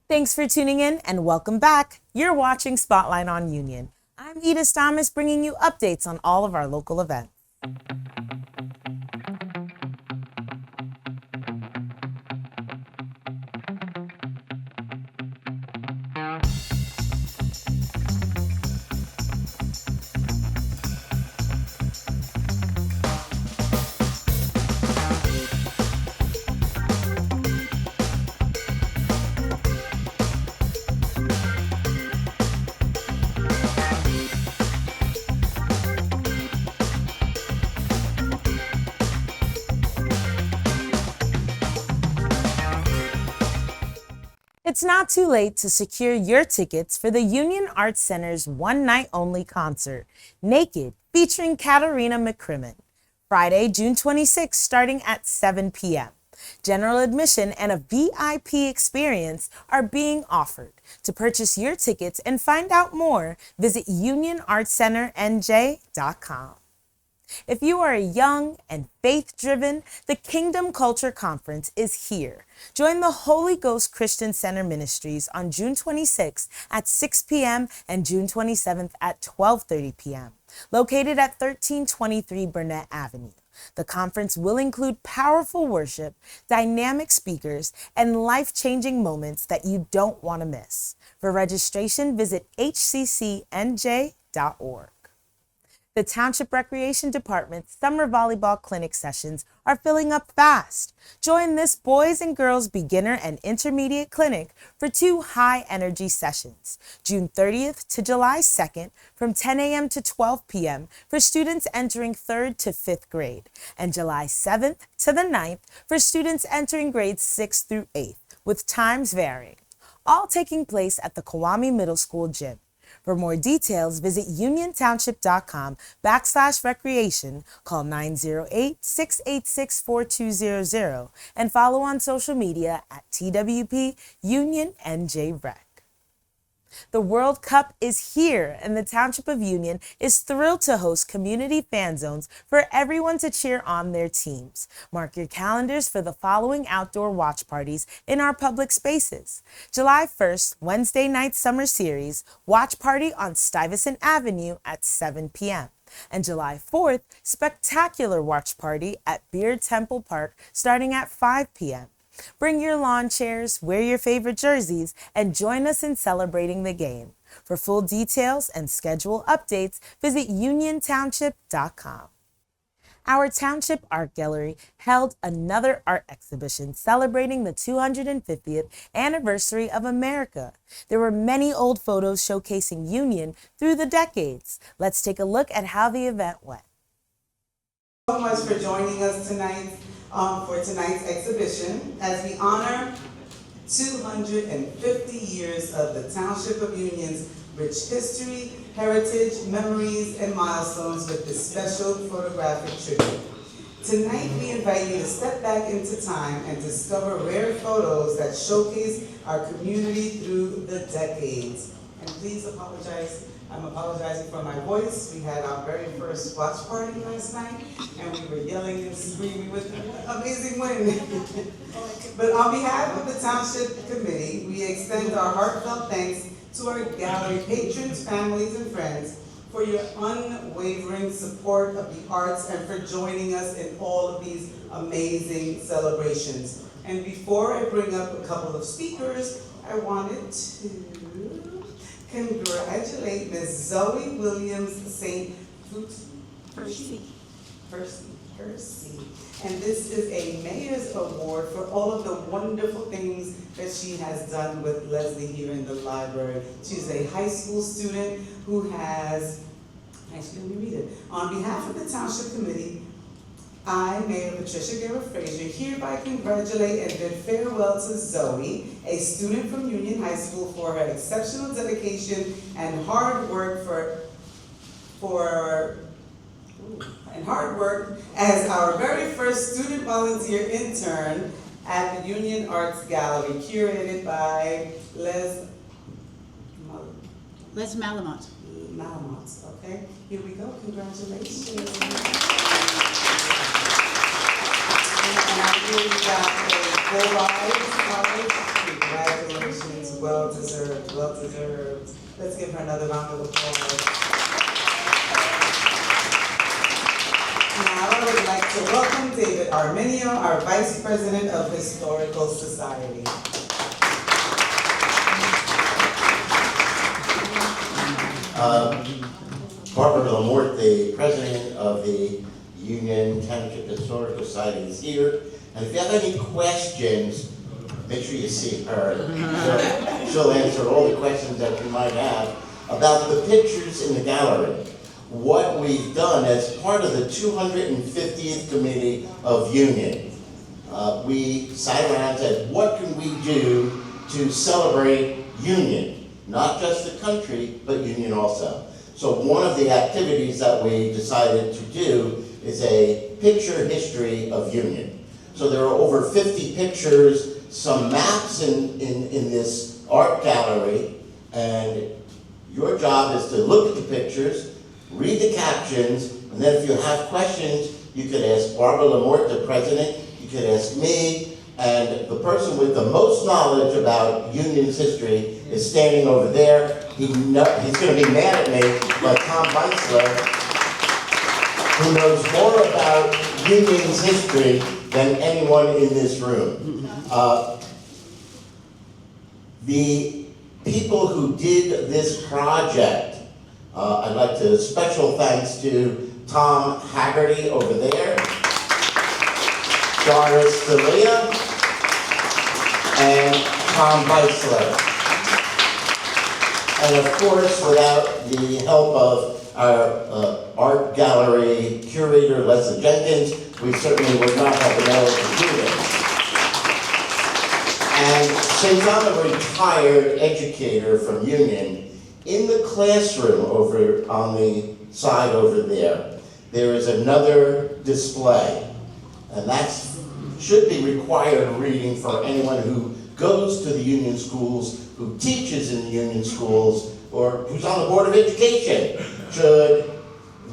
Thanks for tuning in and welcome back. You're watching Spotlight on Union. I'm Edith Thomas bringing you updates on all of our local events. It's not too late to secure your tickets for the Union Arts Center's one-night-only concert, Naked, featuring Katarina McCrimmon. Friday, June 26, starting at 7 p.m. General admission and a VIP experience are being offered. To purchase your tickets and find out more, visit unionartscenternj.com. If you are young and faith-driven, the Kingdom Culture Conference is here. Join the Holy Ghost Christian Center Ministries on June 26th at 6 p.m. and June 27th at 12:30 p.m., located at 1323 Burnett Avenue. The conference will include powerful worship, dynamic speakers, and life-changing moments that you don't want to miss. For registration, visit hccnj.org. The Township Recreation Department's summer volleyball clinic sessions are filling up fast. Join this boys and girls beginner and intermediate clinic for 2 high-energy sessions, June 30th to July 2nd from 10 a.m. to 12 p.m. for students entering 3rd to 5th grade, and July 7th to the 9th for students entering grades 6th through 8th, with times varying. All taking place at the Kiwami Middle School gym. For more details, visit uniontownship.com/recreation, call 908-686-4200, and follow on social media at TWP Union NJ Rec. The World Cup is here, and the Township of Union is thrilled to host community fan zones for everyone to cheer on their teams. Mark your calendars for the following outdoor watch parties in our public spaces. July 1st, Wednesday night summer series, watch party on Stuyvesant Avenue at 7 p.m. And July 4th, spectacular watch party at Beard Temple Park starting at 5 p.m. Bring your lawn chairs, wear your favorite jerseys, and join us in celebrating the game. For full details and schedule updates, visit uniontownship.com. Our Township Art Gallery held another art exhibition celebrating the 250th anniversary of America. There were many old photos showcasing Union through the decades. Let's take a look at how the event went. So much for joining us tonight for tonight's exhibition as we honor 250 years of the Township of Union's rich history, heritage, memories, and milestones with this special photographic tribute. Tonight we invite you to step back into time and discover rare photos that showcase our community through the decades. And please apologize. I'm apologizing for my voice. We had our very first watch party last night, and we were yelling and screaming with amazing wind. But on behalf of the Township Committee, we extend our heartfelt thanks to our gallery patrons, families, and friends for your unwavering support of the arts and for joining us in all of these amazing celebrations. And before I bring up a couple of speakers, I wanted to congratulate Ms. Zoe Williams St. Percy. And this is a Mayor's Award for all of the wonderful things that she has done with Leslie here in the library. She's a high school student who has, actually let me read it. On behalf of the Township Committee, I, Mayor Patricia Guerra Frazier, hereby congratulate and bid farewell to Zoe, a student from Union High School, for her exceptional dedication and hard work as our very first student volunteer intern at the Union Arts Gallery, curated by Les Malamont. Okay, here we go. Congratulations. And I really got a full ride to college. Congratulations. well deserved, well deserved. Let's give her another round of applause. Now I would like to welcome David Arminio, our Vice President of Historical Society. Barbara Lamort, the President of the Union Township Historical Society, is here. And if you have any questions, make sure you see her. She'll answer all the questions that you might have about the pictures in the gallery. What we've done as part of the 250th Committee of Union, we sat around and said, what can we do to celebrate Union? Not just the country, but Union also. So one of the activities that we decided to do is a picture history of Union. So there are over 50 pictures, some maps in this art gallery, and your job is to look at the pictures, read the captions, and then if you have questions, you could ask Barbara Lamort, the president, you could ask me, and the person with the most knowledge about Union's history is standing over there. He's going to be mad at me, but Tom Weissler, who knows more about Union's history than anyone in this room. The people who did this project, I'd like to special thanks to Tom Haggerty over there, Doris D'Elia, and Tom Weissler. And of course, without the help of our art gallery curator, Leslie Jenkins, we certainly would not have been able to do this. And since I'm a retired educator from Union, in the classroom over on the side over there, there is another display. And that should be required reading for anyone who goes to the Union schools, who teaches in the Union schools, or who's on the Board of Education, should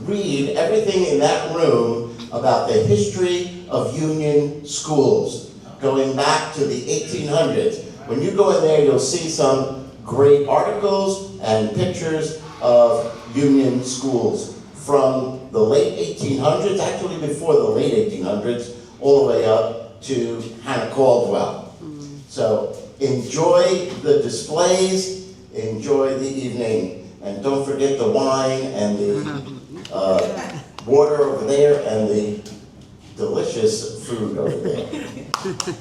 read everything in that room about the history of Union schools, going back to the 1800s. When you go in there, you'll see some great articles and pictures of Union schools from the late 1800s, actually before the late 1800s, all the way up to Hannah Caldwell. So enjoy the displays, enjoy the evening, and don't forget the wine and the water over there and the delicious food over there. Thank you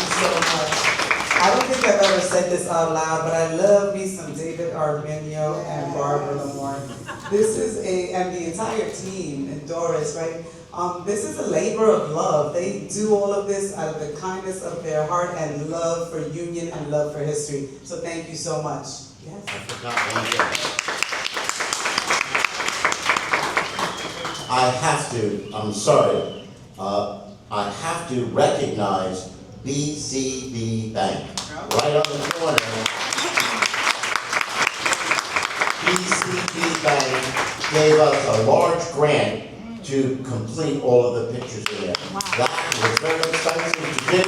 so much. I don't think I've ever said this out loud, but I love me some David Arminio and Barbara Lamort. This is and the entire team, and Doris, right? This is a labor of love. They do all of this out of the kindness of their heart and love for Union and love for history. So thank you so much. Yes. I have to, I'm sorry, I have to recognize BCB Bank, right on the corner. BCB Bank gave us a large grant to complete all of the pictures in there. Wow. That was very expensive to do,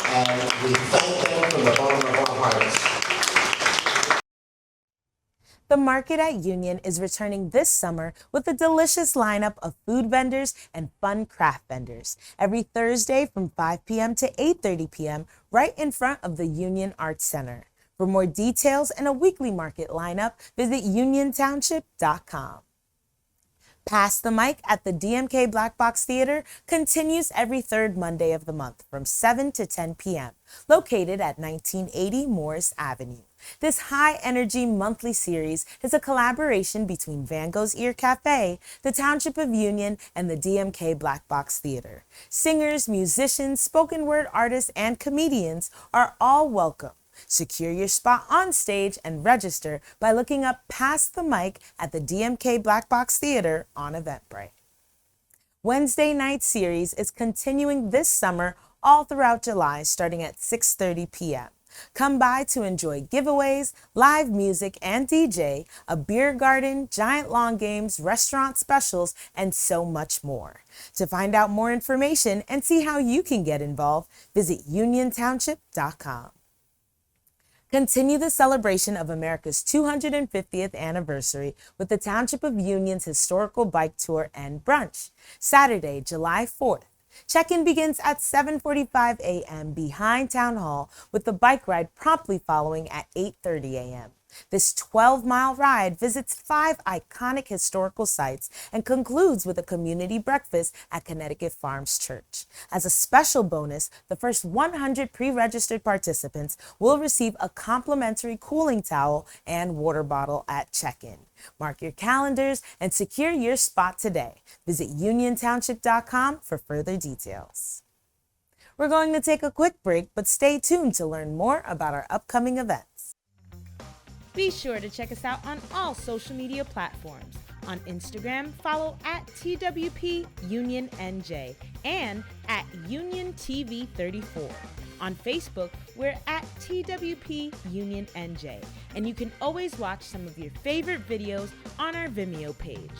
and we thank them from the bottom of our hearts. The market at Union is returning this summer with a delicious lineup of food vendors and fun craft vendors every Thursday from 5 p.m. to 8:30 p.m. right in front of the Union Arts Center. For more details and a weekly market lineup, visit uniontownship.com. Pass the Mic at the DMK Black Box Theater continues every third Monday of the month from 7 to 10 p.m., located at 1980 Morris Avenue. This high-energy monthly series is a collaboration between Van Gogh's Ear Cafe, the Township of Union, and the DMK Black Box Theater. Singers, musicians, spoken word artists, and comedians are all welcome. Secure your spot on stage and register by looking up Pass the Mic at the DMK Black Box Theater on Eventbrite. Wednesday night series is continuing this summer all throughout July starting at 6:30 p.m. Come by to enjoy giveaways, live music and DJ, a beer garden, giant lawn games, restaurant specials, and so much more. To find out more information and see how you can get involved, visit uniontownship.com. Continue the celebration of America's 250th anniversary with the Township of Union's historical bike tour and brunch, Saturday, July 4th. Check-in begins at 7:45 a.m. behind Town Hall, with the bike ride promptly following at 8:30 a.m. This 12-mile ride visits 5 iconic historical sites and concludes with a community breakfast at Connecticut Farms Church. As a special bonus, the first 100 pre-registered participants will receive a complimentary cooling towel and water bottle at check-in. Mark your calendars and secure your spot today. Visit uniontownship.com for further details. We're going to take a quick break, but stay tuned to learn more about our upcoming events. Be sure to check us out on all social media platforms. On Instagram, follow at TWPUnionNJ and at UnionTV34. On Facebook, we're at TWPUnionNJ, and you can always watch some of your favorite videos on our Vimeo page.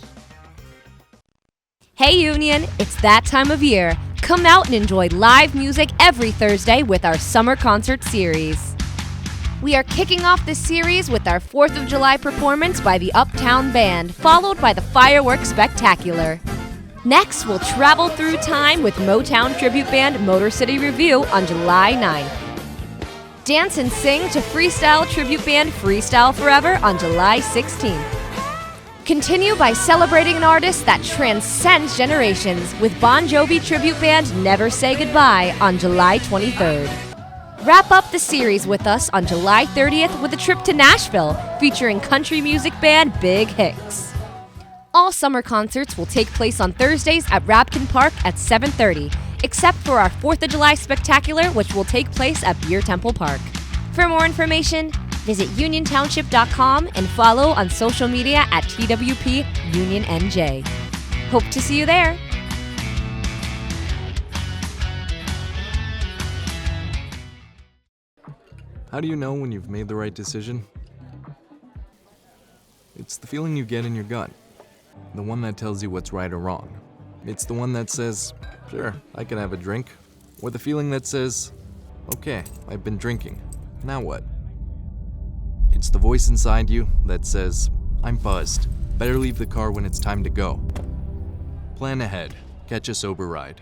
Hey Union, it's that time of year. Come out and enjoy live music every Thursday with our summer concert series. We are kicking off this series with our 4th of July performance by the Uptown Band, followed by the Fireworks Spectacular. Next, we'll travel through time with Motown tribute band Motor City Review on July 9th. Dance and sing to freestyle tribute band Freestyle Forever on July 16th. Continue by celebrating an artist that transcends generations with Bon Jovi tribute band Never Say Goodbye on July 23rd. Wrap up the series with us on July 30th with a trip to Nashville featuring country music band Big Hicks. All summer concerts will take place on Thursdays at Rapkin Park at 7:30, except for our 4th of July Spectacular, which will take place at Beer Temple Park. For more information, visit uniontownship.com and follow on social media at TWPUnionNJ. Hope to see you there. How do you know when you've made the right decision? It's the feeling you get in your gut. The one that tells you what's right or wrong. It's the one that says, sure, I can have a drink. Or the feeling that says, okay, I've been drinking. Now what? It's the voice inside you that says, I'm buzzed. Better leave the car when it's time to go. Plan ahead. Catch a sober ride.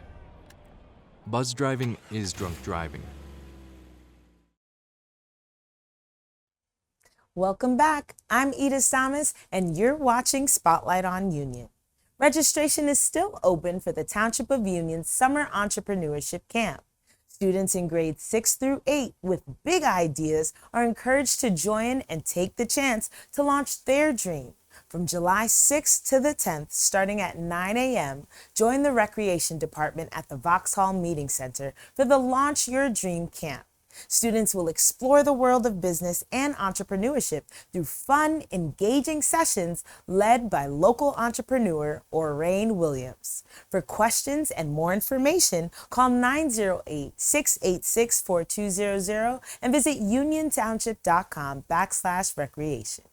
Buzz driving is drunk driving. Welcome back. I'm Edith Thomas, and you're watching Spotlight on Union. Registration is still open for the Township of Union's Summer Entrepreneurship Camp. Students in grades 6 through 8 with big ideas are encouraged to join and take the chance to launch their dream. From July 6th to the 10th, starting at 9 a.m., join the Recreation Department at the Vauxhall Meeting Center for the Launch Your Dream Camp. Students will explore the world of business and entrepreneurship through fun, engaging sessions led by local entrepreneur Orain Williams. For questions and more information, call 908-686-4200 and visit uniontownship.com/recreation.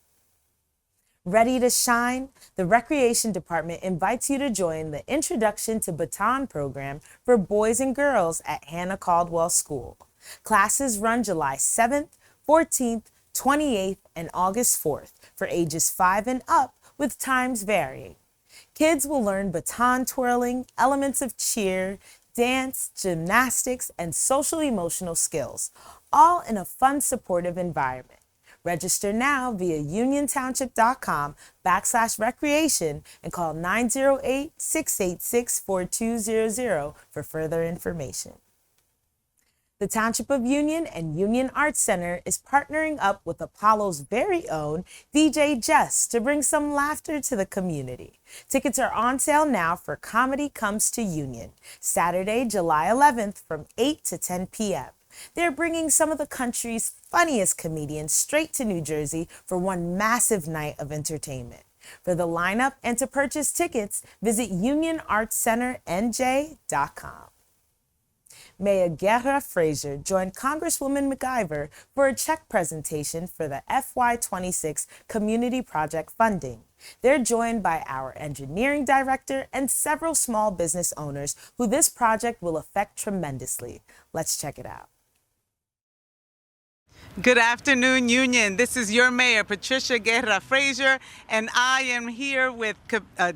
Ready to shine? The Recreation Department invites you to join the Introduction to Baton program for boys and girls at Hannah Caldwell School. Classes run July 7th, 14th, 28th, and August 4th for ages 5 and up, with times varying. Kids will learn baton twirling, elements of cheer, dance, gymnastics, and social-emotional skills, all in a fun, supportive environment. Register now via uniontownship.com/recreation and call 908-686-4200 for further information. The Township of Union and Union Arts Center is partnering up with Apollo's very own DJ Jess to bring some laughter to the community. Tickets are on sale now for Comedy Comes to Union, Saturday, July 11th from 8 to 10 p.m. They're bringing some of the country's funniest comedians straight to New Jersey for one massive night of entertainment. For the lineup and to purchase tickets, visit unionartscenternj.com. Mayor Guerra Frazier joined Congresswoman McIver for a check presentation for the FY26 Community Project funding. They're joined by our engineering director and several small business owners who this project will affect tremendously. Let's check it out. Good afternoon, Union. This is your mayor, Patricia Guerra Frazier, and I am here with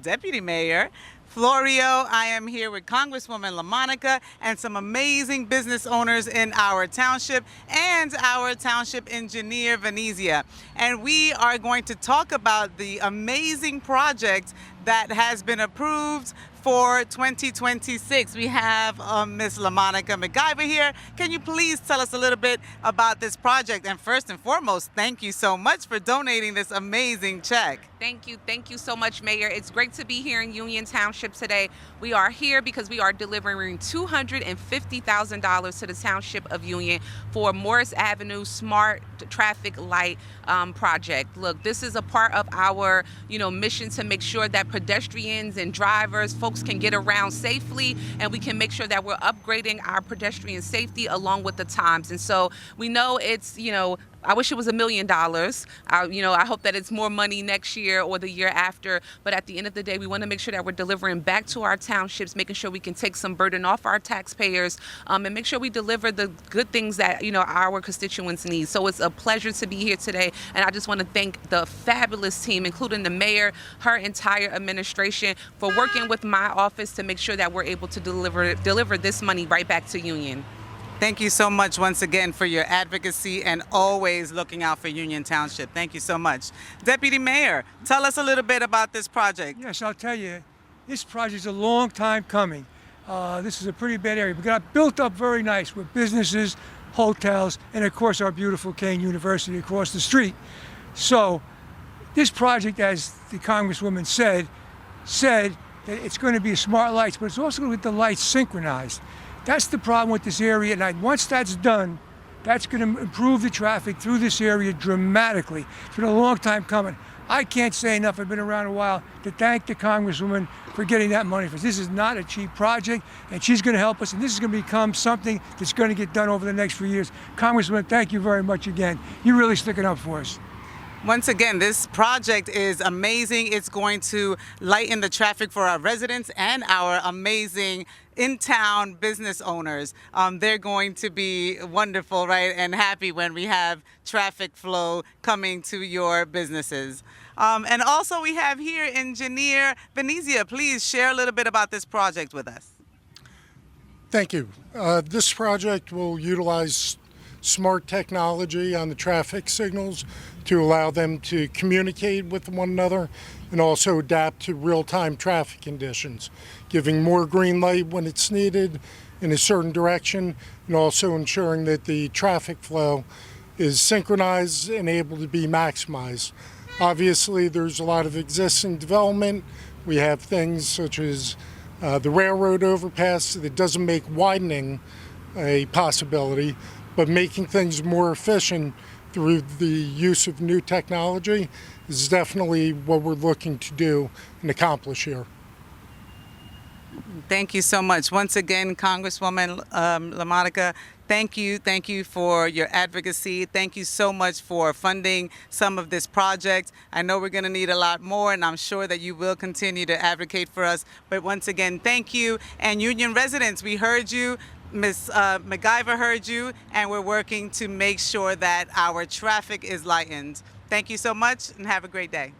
Deputy Mayor Florio. I am here with Congresswoman LaMonica and some amazing business owners in our township and our township engineer, Venezia. And we are going to talk about the amazing project that has been approved for 2026. We have Miss LaMonica McIver here. Can you please tell us a little bit about this project? And first and foremost, thank you so much for donating this amazing check. Thank you so much, Mayor. It's great to be here in Union Township today. We are here because we are delivering $250,000 to the Township of Union for Morris Avenue Smart Traffic Light project. Look, this is a part of our, mission to make sure that pedestrians and drivers, folks can get around safely, and we can make sure that we're upgrading our pedestrian safety along with the times. And so we know it's, I wish it was $1 million. I hope that it's more money next year or the year after. But at the end of the day, we want to make sure that we're delivering back to our townships, making sure we can take some burden off our taxpayers, and make sure we deliver the good things that, our constituents need. So it's a pleasure to be here today. And I just want to thank the fabulous team, including the mayor, her entire administration, for working with my office to make sure that we're able to deliver this money right back to Union. Thank you so much once again for your advocacy and always looking out for Union Township. Thank you so much. Deputy Mayor, tell us a little bit about this project. Yes, I'll tell you, this project is a long time coming. This is a pretty bad area. We got built up very nice with businesses, hotels, and of course our beautiful Kane University across the street. So this project, as the Congresswoman said that it's going to be smart lights, but it's also going to get the lights synchronized. That's the problem with this area, and once that's done, that's going to improve the traffic through this area dramatically. It's been a long time coming. I can't say enough, I've been around a while, to thank the Congresswoman for getting that money for us. This is not a cheap project, and she's going to help us, and this is going to become something that's going to get done over the next few years. Congresswoman, thank you very much again. You're really sticking up for us. Once again, this project is amazing. It's going to lighten the traffic for our residents and our amazing in-town business owners. They're going to be wonderful, right, and happy when we have traffic flow coming to your businesses. And also we have here Engineer Venezia. Please share a little bit about this project with us. Thank you. This project will utilize smart technology on the traffic signals to allow them to communicate with one another and also adapt to real-time traffic conditions, giving more green light when it's needed in a certain direction, and also ensuring that the traffic flow is synchronized and able to be maximized. Obviously, there's a lot of existing development. We have things such as the railroad overpass that doesn't make widening a possibility, but making things more efficient through the use of new technology is definitely what we're looking to do and accomplish here. Thank you so much. Once again, Congresswoman LaMonica, thank you for your advocacy. Thank you so much for funding some of this project. I know we're going to need a lot more, and I'm sure that you will continue to advocate for us. But once again, thank you. And Union residents, we heard you. Ms. McIver heard you, and we're working to make sure that our traffic is lightened. Thank you so much, and have a great day.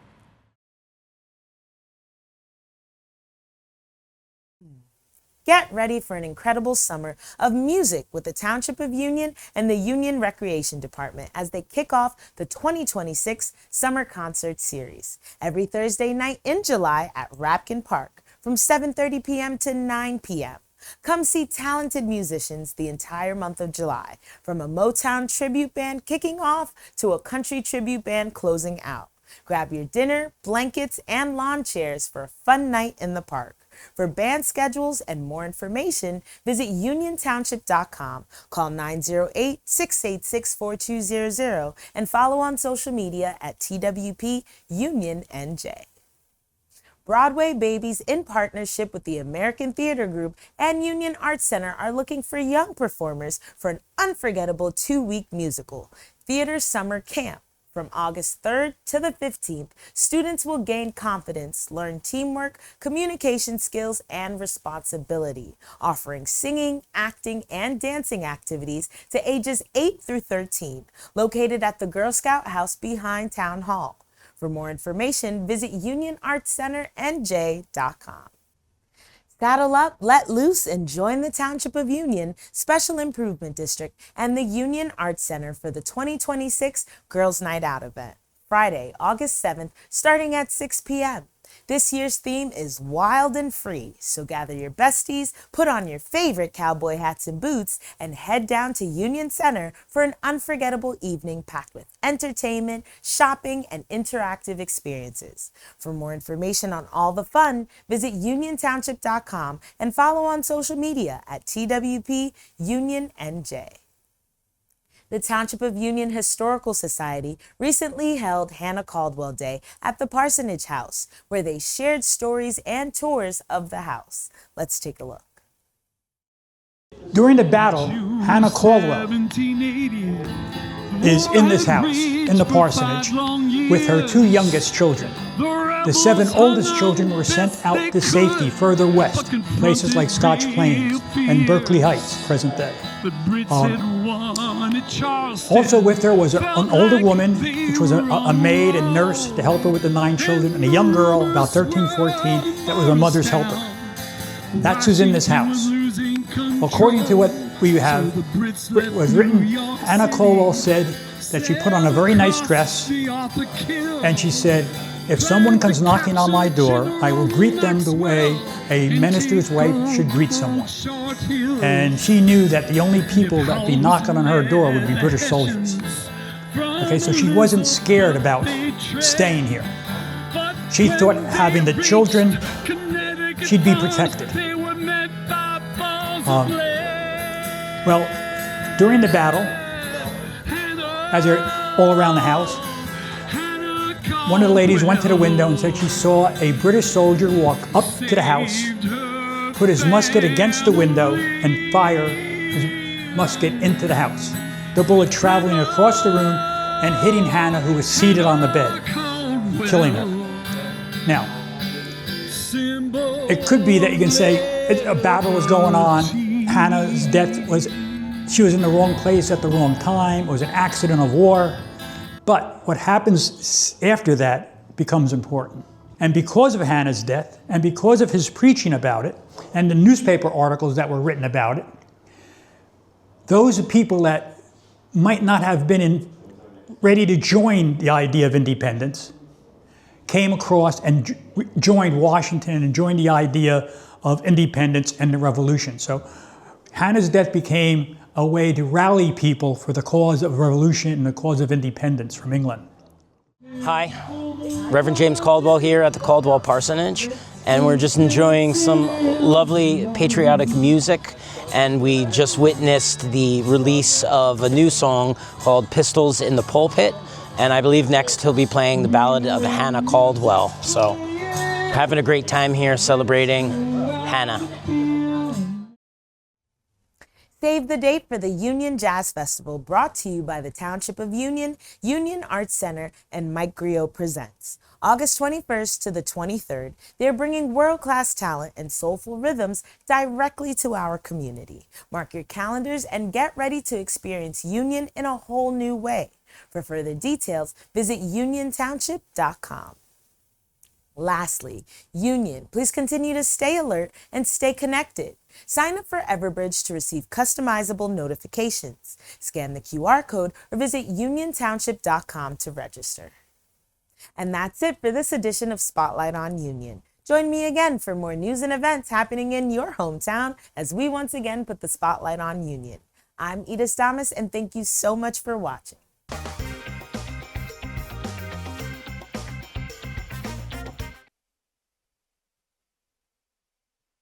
Get ready for an incredible summer of music with the Township of Union and the Union Recreation Department as they kick off the 2026 Summer Concert Series every Thursday night in July at Rapkin Park from 7:30 p.m. to 9 p.m. Come see talented musicians the entire month of July, from a Motown tribute band kicking off to a country tribute band closing out. Grab your dinner, blankets, and lawn chairs for a fun night in the park. For band schedules and more information, visit uniontownship.com, call 908-686-4200, and follow on social media at TWP Union NJ. Broadway Babies, in partnership with the American Theater Group and Union Arts Center, are looking for young performers for an unforgettable 2-week musical, Theater Summer Camp. From August 3rd to the 15th, students will gain confidence, learn teamwork, communication skills, and responsibility, offering singing, acting, and dancing activities to ages 8 through 13, located at the Girl Scout House behind Town Hall. For more information, visit unionartscenternj.com. Saddle up, let loose, and join the Township of Union Special Improvement District and the Union Arts Center for the 2026 Girls Night Out event, Friday, August 7th, starting at 6 p.m. This year's theme is wild and free, so gather your besties, put on your favorite cowboy hats and boots, and head down to Union Center for an unforgettable evening packed with entertainment, shopping, and interactive experiences. For more information on all the fun, visit uniontownship.com and follow on social media at TWP Union NJ. The Township of Union Historical Society recently held Hannah Caldwell Day at the Parsonage House, where they shared stories and tours of the house. Let's take a look. During the battle, Hannah Caldwell is in this house, in the parsonage, with her 2 youngest children. The 7 oldest children were sent out to safety further west, places like Scotch Plains and Berkeley Heights, present day. Also with her was an older woman, which was a maid and nurse to help her with the 9 children, and a young girl, about 13, 14, that was her mother's helper. That's who's in this house. According to what we have was written, Hannah Caldwell said that she put on a very nice dress, and she said, if someone comes knocking on my door, I will greet them the way a minister's wife should greet someone. And she knew that the only people that would be knocking on her door would be British soldiers. Okay, so she wasn't scared about staying here. She thought having the children, she'd be protected. Well, during the battle, as they're all around the house, one of the ladies went to the window and said she saw a British soldier walk up to the house, put his musket against the window, and fire his musket into the house. The bullet traveling across the room and hitting Hannah, who was seated on the bed, killing her. Now, it could be that you can say a battle was going on, Hannah's death was, she was in the wrong place at the wrong time, it was an accident of war. But what happens after that becomes important. And because of Hannah's death, and because of his preaching about it, and the newspaper articles that were written about it, those people that might not have been ready to join the idea of independence came across and joined Washington and joined the idea of independence and the revolution. So Hannah's death became a way to rally people for the cause of revolution and the cause of independence from England. Hi, Reverend James Caldwell here at the Caldwell Parsonage, and we're just enjoying some lovely patriotic music, and we just witnessed the release of a new song called Pistols in the Pulpit, and I believe next he'll be playing the ballad of Hannah Caldwell. So, having a great time here celebrating Hannah. Save the date for the Union Jazz Festival, brought to you by the Township of Union, Union Arts Center, and Mike Griot Presents. August 21st to the 23rd, they're bringing world-class talent and soulful rhythms directly to our community. Mark your calendars and get ready to experience Union in a whole new way. For further details, visit uniontownship.com. Lastly, Union, please continue to stay alert and stay connected. Sign up for Everbridge to receive customizable notifications. Scan the QR code or visit uniontownship.com to register. And that's it for this edition of Spotlight on Union. Join me again for more news and events happening in your hometown as we once again put the spotlight on Union. I'm Edith Damas, and thank you so much for watching.